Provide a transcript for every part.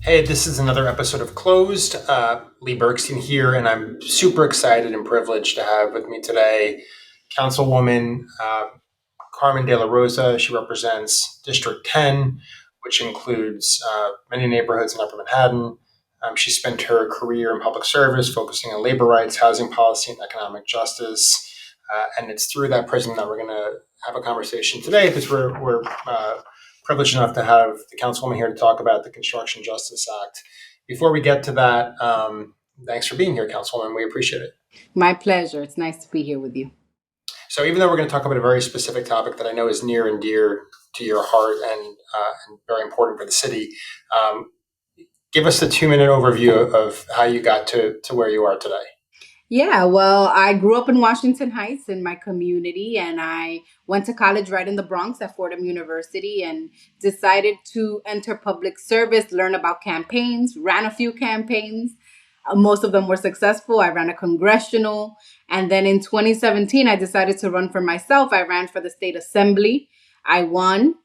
Hey, this is another episode of Closed. Lee Bergstein here, and I'm super excited and privileged to have with me today Councilwoman Carmen De La Rosa. She represents District 10, which includes many neighborhoods in Upper Manhattan. She spent her career in public service, focusing on labor rights, housing policy, and economic justice. And it's through that prism that we're going to have a conversation today because we're privileged enough to have the councilwoman here to talk about the Construction Justice Act. Before we get to that, thanks for being here, Councilwoman. We appreciate it. My pleasure. It's nice to be here with you. So, even though we're going to talk about a very specific topic that I know is near and dear to your heart and very important for the city, um, give us a 2-minute overview of how you got to where you are today. Yeah, well, I grew up in Washington Heights in my community, and I went to college right in the Bronx at Fordham University and decided to enter public service, learn about campaigns, ran a few campaigns. Most of them were successful. I ran a congressional. And then in 2017, I decided to run for myself. I ran for the state assembly. I won.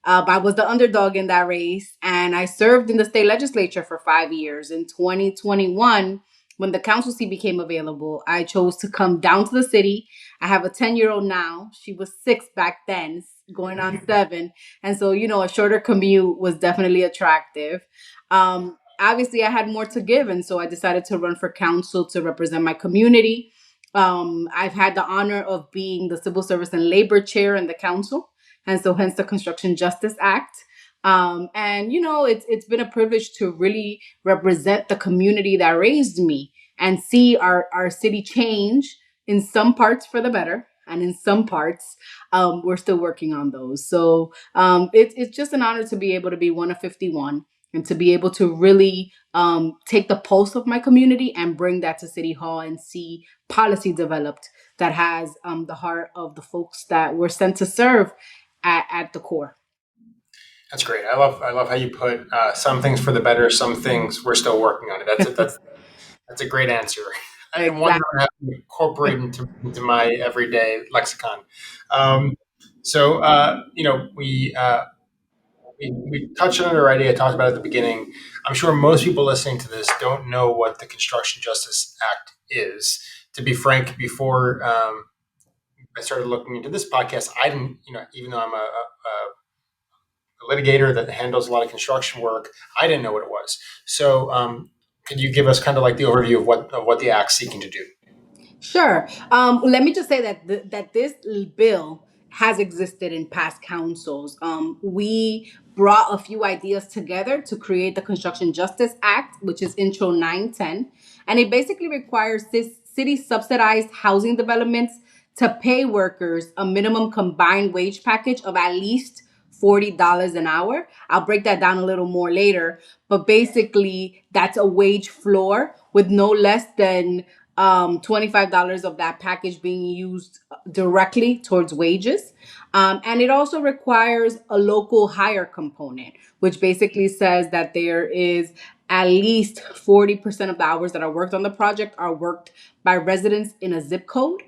I was the underdog in that race, and I served in the state legislature for 5 years. In 2021, when the council seat became available, I chose to come down to the city. I have a 10-year-old now. She was 6 back then, going on 7. And so, a shorter commute was definitely attractive. Obviously, I had more to give. And so I decided to run for council to represent my community. I've had the honor of being the civil service and labor chair in the council. And so hence the Construction Justice Act. And it's been a privilege to really represent the community that raised me and see our city change in some parts for the better, and in some parts we're still working on those. So it's just an honor to be able to be one of 51 and to be able to really take the pulse of my community and bring that to City Hall and see policy developed that has the heart of the folks that we're sent to serve at the core. That's great. I love how you put some things for the better, some things we're still working on it. That's a great answer, and one that I have to incorporate into my everyday lexicon. Um, so, we touched on it already. I talked about it at the beginning. I'm sure most people listening to this don't know what the Construction Justice Act is. To be frank, before I started looking into this podcast, I didn't, even though I'm a litigator that handles a lot of construction work, I didn't know what it was. So, could you give us kind of like the overview of what the act's seeking to do? Sure. Let me just say that that this bill has existed in past councils. We brought a few ideas together to create the Construction Justice Act, which is Intro 910, and it basically requires city subsidized housing developments to pay workers a minimum combined wage package of at least $40 an hour. I'll break that down a little more later, but basically that's a wage floor with no less than $25 of that package being used directly towards wages. And it also requires a local hire component, which basically says that there is at least 40% of the hours that are worked on the project are worked by residents in a zip code,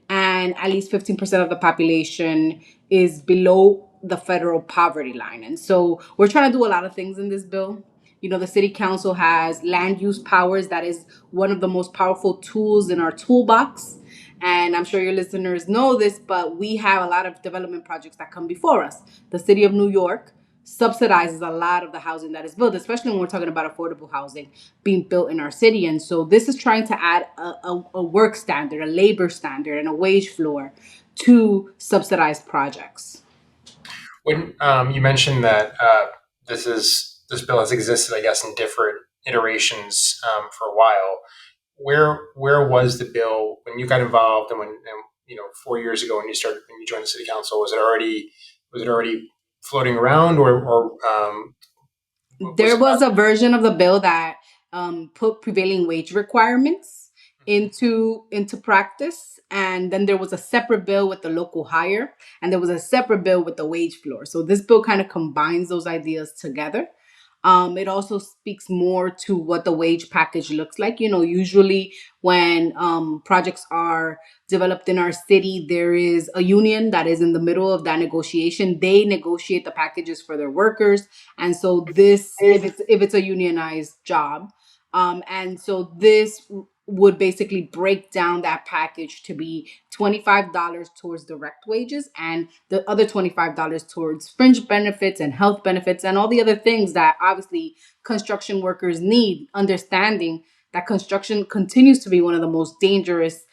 and at least 15% of the population is below the federal poverty line. And so we're trying to do a lot of things in this bill. The city council has land use powers. That is one of the most powerful tools in our toolbox. And I'm sure your listeners know this, but we have a lot of development projects that come before us. The city of New York subsidizes a lot of the housing that is built, especially when we're talking about affordable housing being built in our city. And so this is trying to add a work standard, a labor standard, and a wage floor to subsidized projects. When you mentioned that this bill has existed, I guess, in different iterations for a while. Where was the bill when you got involved, and 4 years ago when you joined the city council? Was it already floating around, or There was a version of the bill that put prevailing wage requirements into practice, and then there was a separate bill with the local hire, and there was a separate bill with the wage floor. So this bill kind of combines those ideas together. It also speaks more to what the wage package looks like. Usually when projects are developed in our city, there is a union that is in the middle of that negotiation. They negotiate the packages for their workers, and so this, if it's a unionized job, and so this would basically break down that package to be $25 towards direct wages and the other $25 towards fringe benefits and health benefits and all the other things that obviously construction workers need, understanding that construction continues to be one of the most dangerous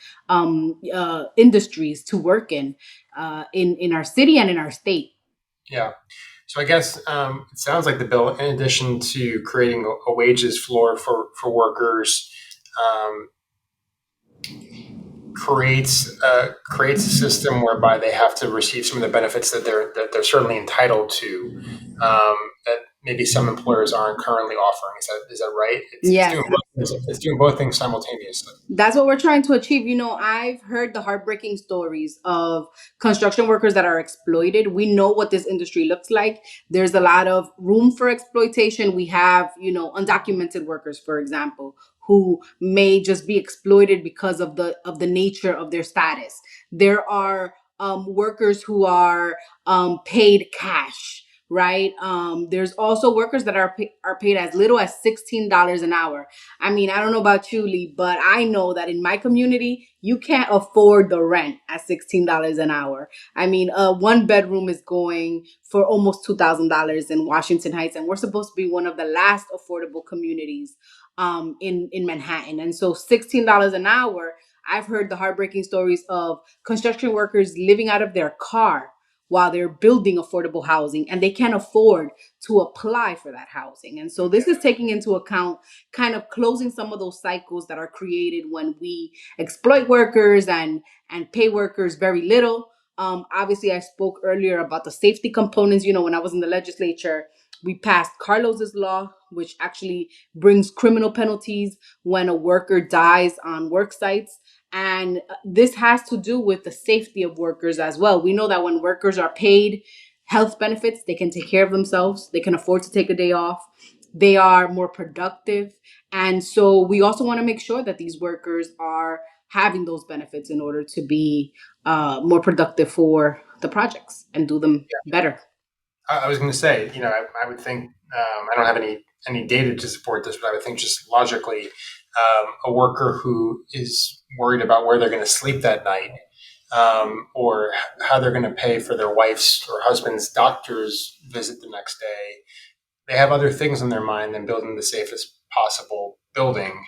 industries to work in our city and in our state. Yeah. So I guess it sounds like the bill, in addition to creating a wages floor for workers, um, creates a system whereby they have to receive some of the benefits that they're certainly entitled to, that maybe some employers aren't currently offering. Is that right? Yes. It's doing both things simultaneously. That's what we're trying to achieve. I've heard the heartbreaking stories of construction workers that are exploited. We know what this industry looks like. There's a lot of room for exploitation. We have, undocumented workers, for example, who may just be exploited because of the nature of their status. There are workers who are paid cash. Right. There's also workers that are paid as little as $16 an hour. I mean, I don't know about you, Lee, but I know that in my community, you can't afford the rent at $16 an hour. I mean, a one bedroom is going for almost $2,000 in Washington Heights, and we're supposed to be one of the last affordable communities in Manhattan. And so $16 an hour, I've heard the heartbreaking stories of construction workers living out of their car while they're building affordable housing and they can't afford to apply for that housing. And so this is taking into account kind of closing some of those cycles that are created when we exploit workers and pay workers very little. Obviously, I spoke earlier about the safety components. When I was in the legislature, we passed Carlos's law, which actually brings criminal penalties when a worker dies on work sites. And this has to do with the safety of workers as well. We know that when workers are paid health benefits, they can take care of themselves, they can afford to take a day off, they are more productive. And so we also want to make sure that these workers are having those benefits in order to be more productive for the projects and do them better. I was going to say, I would think, I don't have any data to support this, but I would think just logically, a worker who is worried about where they're going to sleep that night, or how they're going to pay for their wife's or husband's doctor's visit the next day, they have other things on their mind than building the safest possible building.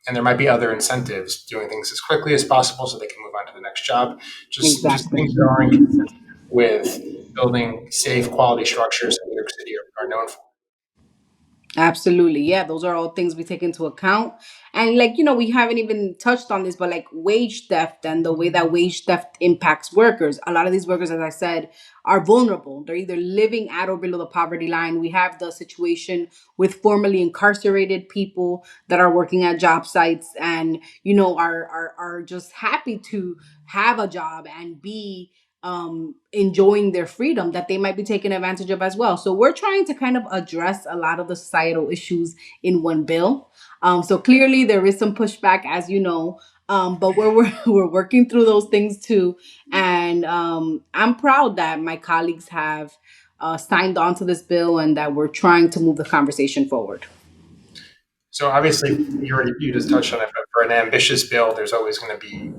And there might be other incentives, doing things as quickly as possible so they can move on to the next job. Just Exactly. things that aren't consistent with building safe, quality structures in New York City are known for. Absolutely. Yeah, those are all things we take into account. And we haven't even touched on this, but like wage theft and the way that wage theft impacts workers. A lot of these workers, as I said, are vulnerable. They're either living at or below the poverty line. We have the situation with formerly incarcerated people that are working at job sites and, are just happy to have a job and be enjoying their freedom that they might be taken advantage of as well. So we're trying to kind of address a lot of the societal issues in one bill. So clearly there is some pushback, as you know, but we're working through those things too. And I'm proud that my colleagues have signed on to this bill and that we're trying to move the conversation forward. So obviously, you just touched on it, but for an ambitious bill, there's going to be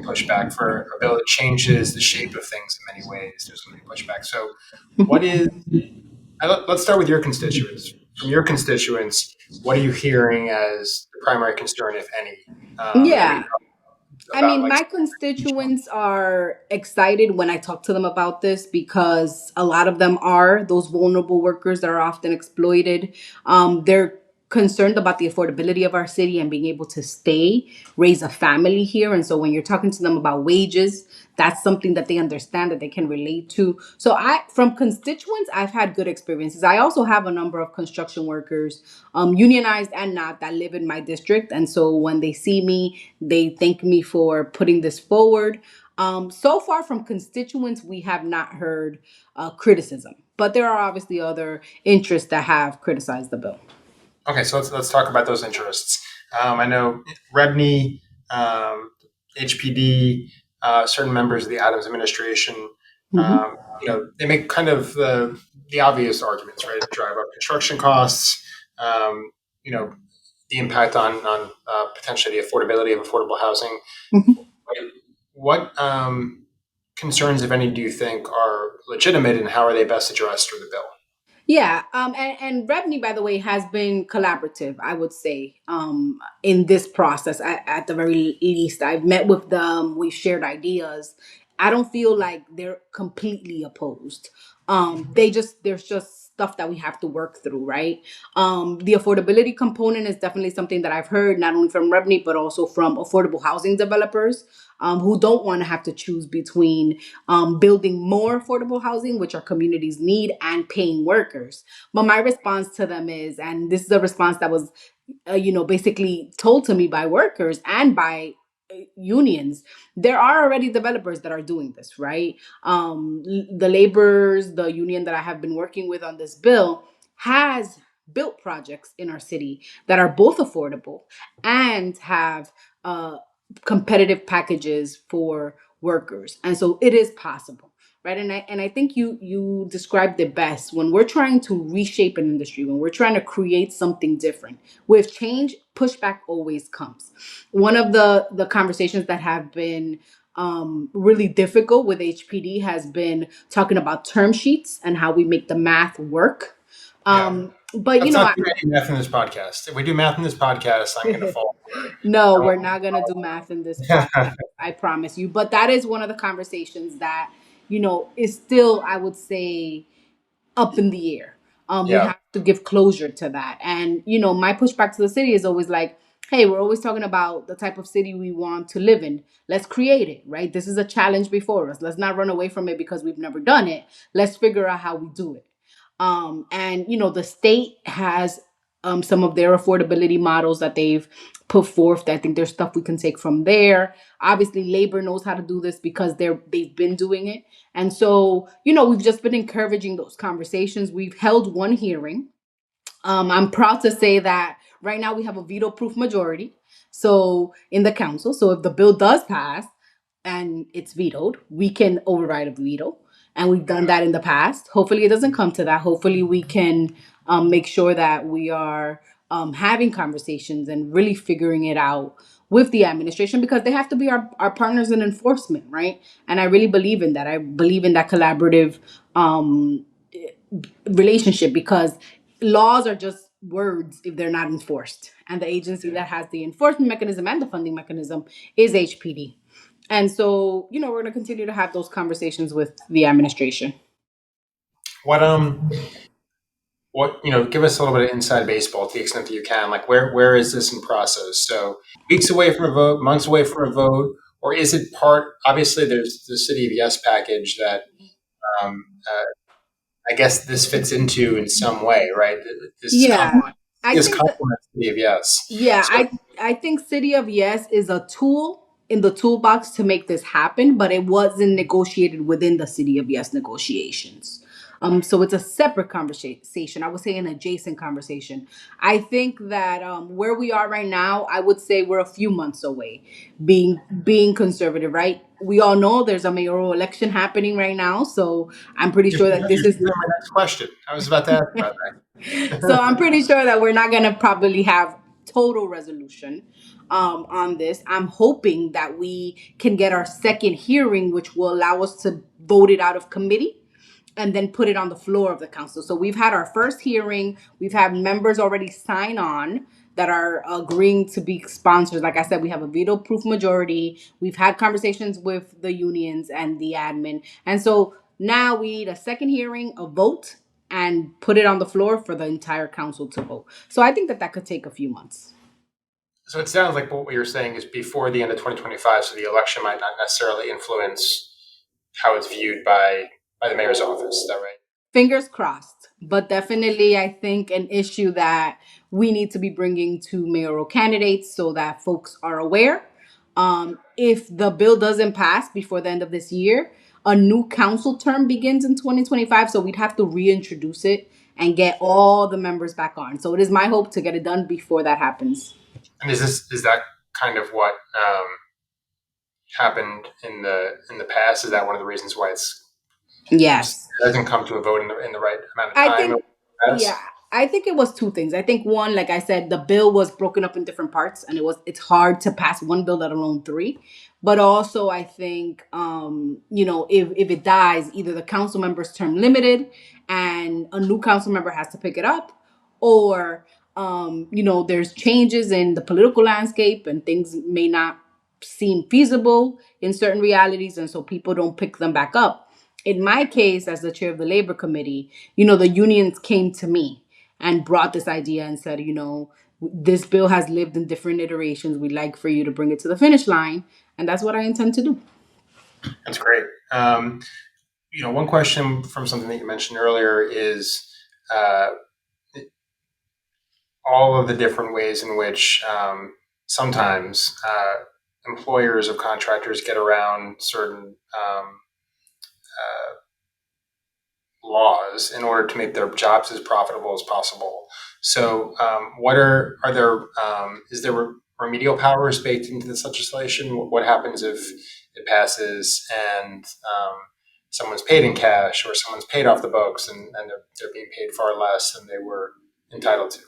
pushback. For a bill that changes the shape of things in many ways, there's going to be pushback. So, what is let's start with your constituents. From your constituents, what are you hearing as the primary concern, if any? Yeah. Maybe I about mean, like. my constituents are excited when I talk to them about this because a lot of them are those vulnerable workers that are often exploited. They're concerned about the affordability of our city and being able to stay, raise a family here. And so when you're talking to them about wages, that's something that they understand, that they can relate to. So from constituents, I've had good experiences. I also have a number of construction workers, unionized and not, that live in my district. And so when they see me, they thank me for putting this forward. So far from constituents, we have not heard criticism. But there are obviously other interests that have criticized the bill. Okay, so let's talk about those interests. I know Rebney, um, HPD, certain members of the Adams administration. Hmm. They make kind of the obvious arguments, right? Drive up construction costs. Um, you know, the impact on potentially the affordability of affordable housing. What concerns, if any, do you think are legitimate, and how are they best addressed through the bill? Yeah, and Rebney, by the way, has been collaborative, I would say, in this process. At the very least, I've met with them, we've shared ideas. I don't feel like they're completely opposed. There's just stuff that we have to work through, right? The affordability component is definitely something that I've heard not only from Rebney but also from affordable housing developers, who don't want to have to choose between building more affordable housing, which our communities need, and paying workers. But my response to them is, and this is a response that was, basically told to me by workers and by unions. There are already developers that are doing this, right? The laborers, the union that I have been working with on this bill, has built projects in our city that are both affordable and have competitive packages for workers. And so it is possible, right? And I think you described it best. When we're trying to reshape an industry, when we're trying to create something different, with change, pushback always comes. One of the conversations that have been really difficult with HPD has been talking about term sheets and how we make the math work. Yeah. But Let's not do any math in this podcast. If we do math in this podcast, I'm going to fall for it. no, I we're not going to do math in this podcast. I promise you. But that is one of the conversations that, is still, I would say, up in the air. We yeah. have to give closure to that. And, my pushback to the city is always like, hey, we're always talking about the type of city we want to live in. Let's create it, right? This is a challenge before us. Let's not run away from it because we've never done it. Let's figure out how we do it. And the state has some of their affordability models that they've put forth. I think there's stuff we can take from there. Obviously, labor knows how to do this because they've been doing it. And so, we've just been encouraging those conversations. We've held one hearing. I'm proud to say that right now we have a veto-proof majority. So in the council, so if the bill does pass and it's vetoed, we can override a veto, and we've done that in the past. Hopefully, it doesn't come to that. Hopefully, we can make sure that we are having conversations and really figuring it out with the administration, because they have to be our partners in enforcement, right? And I really believe in that. I believe in that collaborative relationship, because laws are just words if they're not enforced. And the agency that has the enforcement mechanism and the funding mechanism is HPD. And so, we're going to continue to have those conversations with the administration. What give us a little bit of inside baseball to the extent that you can. Like where is this in process? So weeks away from a vote, months away from a vote, or is it part? Obviously, there's the City of Yes package that um, I guess this fits into in some way, right? This Yeah, I is think that complements City of Yes. Yeah, So I think City of Yes is a tool in the toolbox to make this happen, but it wasn't negotiated within the City of Yes negotiations. So it's a separate conversation. I would say an adjacent conversation. I think that where we are right now, I would say we're a few months away, being conservative, right? We all know there's a mayoral election happening right now, so I'm pretty you're sure that this is my next question. I was about to ask about so that. I'm pretty sure that we're not going to probably have total resolution on this. I'm hoping that we can get our second hearing, which will allow us to vote it out of committee and then put it on the floor of the council. So we've had our first hearing. We've had members already sign on that are agreeing to be sponsors. Like I said, we have a veto proof majority. We've had conversations with the unions and the admin. And so now we need a second hearing, a vote, and put it on the floor for the entire council to vote. So I think that could take a few months. So it sounds like what you're saying is before the end of 2025, so the election might not necessarily influence how it's viewed by the mayor's office. Is that right? Fingers crossed, but definitely I think an issue that we need to be bringing to mayoral candidates so that folks are aware. If the bill doesn't pass before the end of this year, a new council term begins in 2025, so we'd have to reintroduce it and get all the members back on. So it is my hope to get it done before that happens. And is that kind of what happened in the past? Is that one of the reasons why it Yes. hasn't come to a vote in the right amount of I time? think, yeah, I think it was two things. I think one, like I said, the bill was broken up in different parts, and it's hard to pass one bill, let alone three. But also, I think, if it dies, either the council member's term limited, and a new council member has to pick it up, or there's changes in the political landscape, and things may not seem feasible in certain realities, and so people don't pick them back up. In my case, as the chair of the labor committee, the unions came to me and brought this idea and said, this bill has lived in different iterations. We'd like for you to bring it to the finish line. And that's what I intend to do. That's great. One question from something that you mentioned earlier is uh, all of the different ways in which sometimes employers of contractors get around certain uh, laws in order to make their jobs as profitable as possible. So, are there is there remedial powers baked into this legislation? What happens if it passes and someone's paid in cash or someone's paid off the books and they're being paid far less than they were entitled to?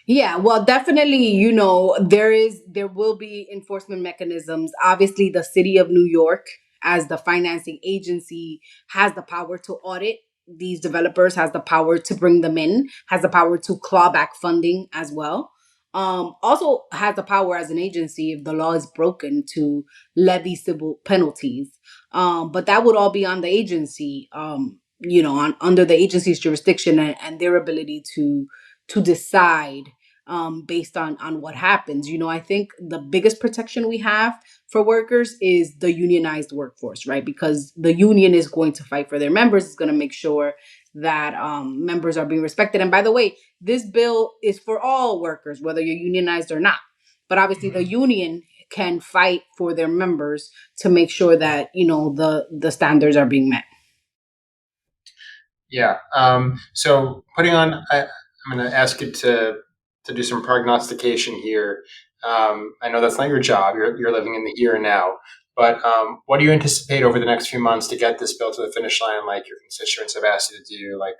Yeah, well, definitely, there will be enforcement mechanisms. Obviously, the city of New York, as the financing agency, has the power to audit these developers, has the power to bring them in, has the power to claw back funding as well. Also has the power as an agency, if the law is broken, to levy civil penalties. But that would all be on the agency, under the agency's jurisdiction, and their ability to decide, based on what happens. I think the biggest protection we have for workers is the unionized workforce, right? Because the union is going to fight for their members. It's going to make sure that members are being respected. And by the way, this bill is for all workers, whether you're unionized or not. But obviously, the union can fight for their members to make sure that the standards are being met. Yeah. So I'm going to ask you to do some prognostication here. I know that's not your job. You're living in the here and now. But what do you anticipate over the next few months to get this bill to the finish line, like your constituents have asked you to do, like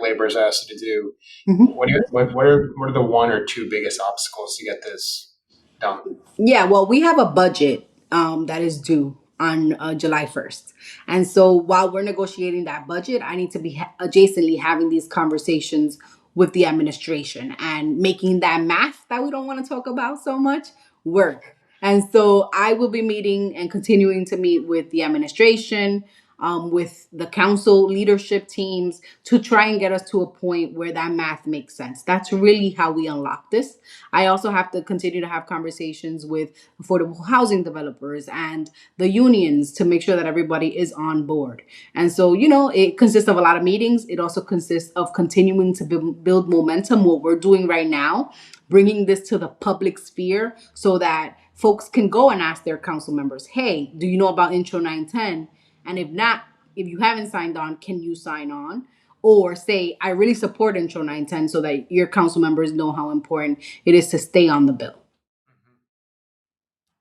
labor has asked you to do? Mhm. What are the one or two biggest obstacles to get this done? Yeah, well, we have a budget that is due on July 1st. And so while we're negotiating that budget, I need to be adjacently having these conversations with the administration and making that math that we don't want to talk about so much work. And so I will be meeting and continuing to meet with the administration, with the council leadership teams, to try and get us to a point where that math makes sense. That's really how we unlock this. I also have to continue to have conversations with affordable housing developers and the unions to make sure that everybody is on board. And so, it consists of a lot of meetings. It also consists of continuing to build momentum, what we're doing right now, bringing this to the public sphere so that folks can go and ask their council members, hey, do you know about Intro 910? And if not, if you haven't signed on, can you sign on? Or say, I really support Intro 910, so that your council members know how important it is to stay on the bill.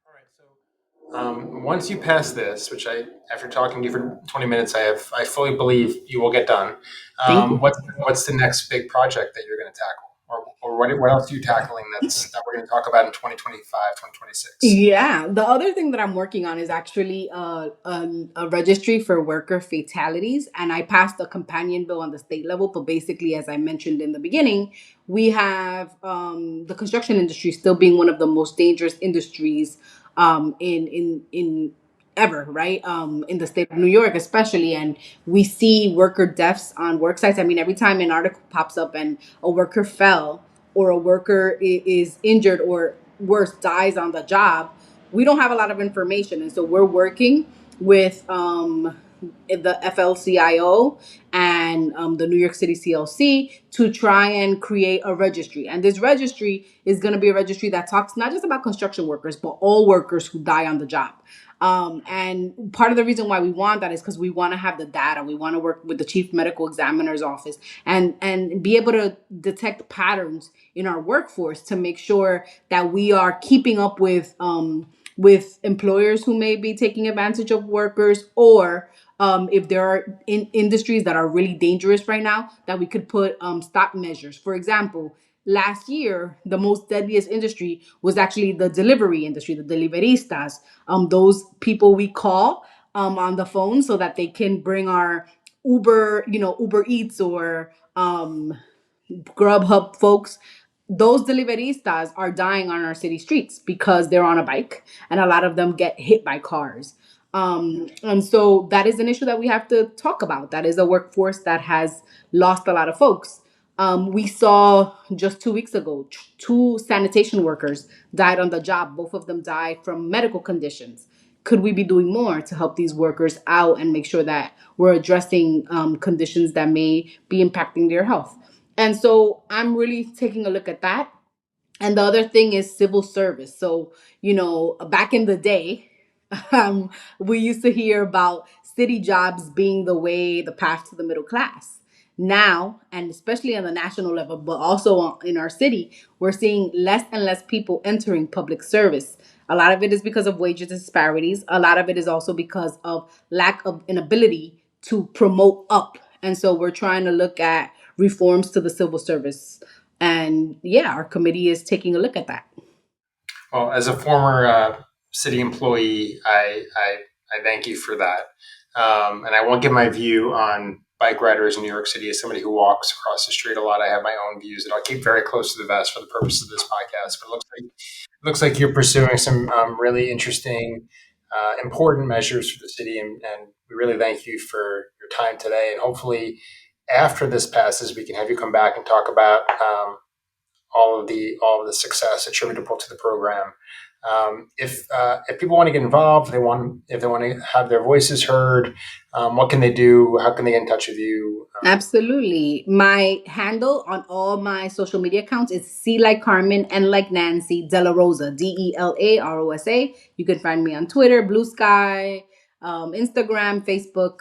All right. So once you pass this, which after talking to you for 20 minutes, I fully believe you will get done. Thank you. What's the next big project that you're going to tackle, or what else are you tackling that we're going to talk about in 2025, 2026? Yeah, the other thing that I'm working on is actually a registry for worker fatalities. And I passed a companion bill on the state level. But basically, as I mentioned in the beginning, we have the construction industry still being one of the most dangerous industries in ever, right? In the state of New York, especially. And we see worker deaths on work sites. I mean, every time an article pops up and a worker fell, or a worker is injured, or worse, dies on the job, we don't have a lot of information. And so we're working with the FLCIO and the New York City CLC to try and create a registry. And this registry is going to be a registry that talks not just about construction workers, but all workers who die on the job. And part of the reason why we want that is because we want to have the data. We want to work with the chief medical examiner's office and be able to detect patterns in our workforce to make sure that we are keeping up with employers who may be taking advantage of workers, or if there are industries that are really dangerous right now, that we could put stop measures. For example, last year, the most deadliest industry was actually the delivery industry, the deliveristas, those people we call on the phone so that they can bring our Uber Eats or Grubhub folks. Those deliveristas are dying on our city streets because they're on a bike, and a lot of them get hit by cars. And so that is an issue that we have to talk about. That is a workforce that has lost a lot of folks. We saw just 2 weeks ago, two sanitation workers died on the job. Both of them died from medical conditions. Could we be doing more to help these workers out and make sure that we're addressing conditions that may be impacting their health? And so I'm really taking a look at that. And the other thing is civil service. So, back in the day, um, we used to hear about city jobs being the path to the middle class. Now, and especially on the national level, but also in our city, we're seeing less and less people entering public service. A lot of it is because of wages disparities. A lot of it is also because of lack of inability to promote up. And so we're trying to look at reforms to the civil service. And yeah, our committee is taking a look at that. Well, as a former city employee, I thank you for that. And I won't give my view on bike riders in New York City. As somebody who walks across the street a lot, I have my own views that I'll keep very close to the vest for the purpose of this podcast. But it looks like you're pursuing some really interesting, important measures for the city, and we really thank you for your time today. And hopefully, after this passes, we can have you come back and talk about all of the success attributable to the program. If people want to get involved, if they want to have their voices heard, what can they do? How can they get in touch with you? Absolutely. My handle on all my social media accounts is C like Carmen, N like Nancy, De La Rosa, DelaRosa. You can find me on Twitter, Blue Sky, Instagram, Facebook,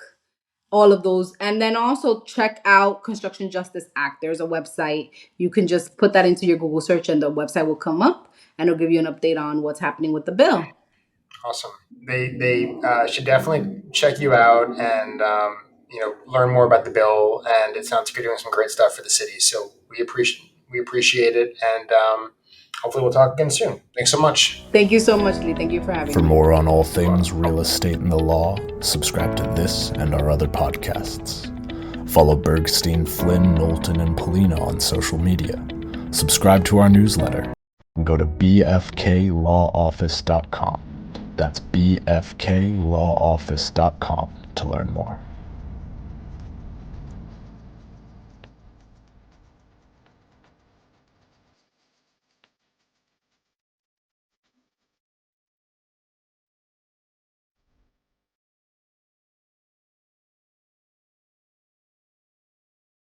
all of those. And then also check out Construction Justice Act. There's a website. You can just put that into your Google search and the website will come up and it'll give you an update on what's happening with the bill. Awesome. They should definitely check you out and learn more about the bill. And it sounds like you're doing some great stuff for the city. So we appreciate it, and hopefully we'll talk again soon. Thanks so much. Thank you so much, Lee. Thank you for having For me. more on all things real estate and the law, subscribe to this and our other podcasts. Follow Bergstein, Flynn, Knowlton, and Polina on social media. Subscribe to our newsletter. Go to bfklawoffice.com. That's bfklawoffice.com to learn more.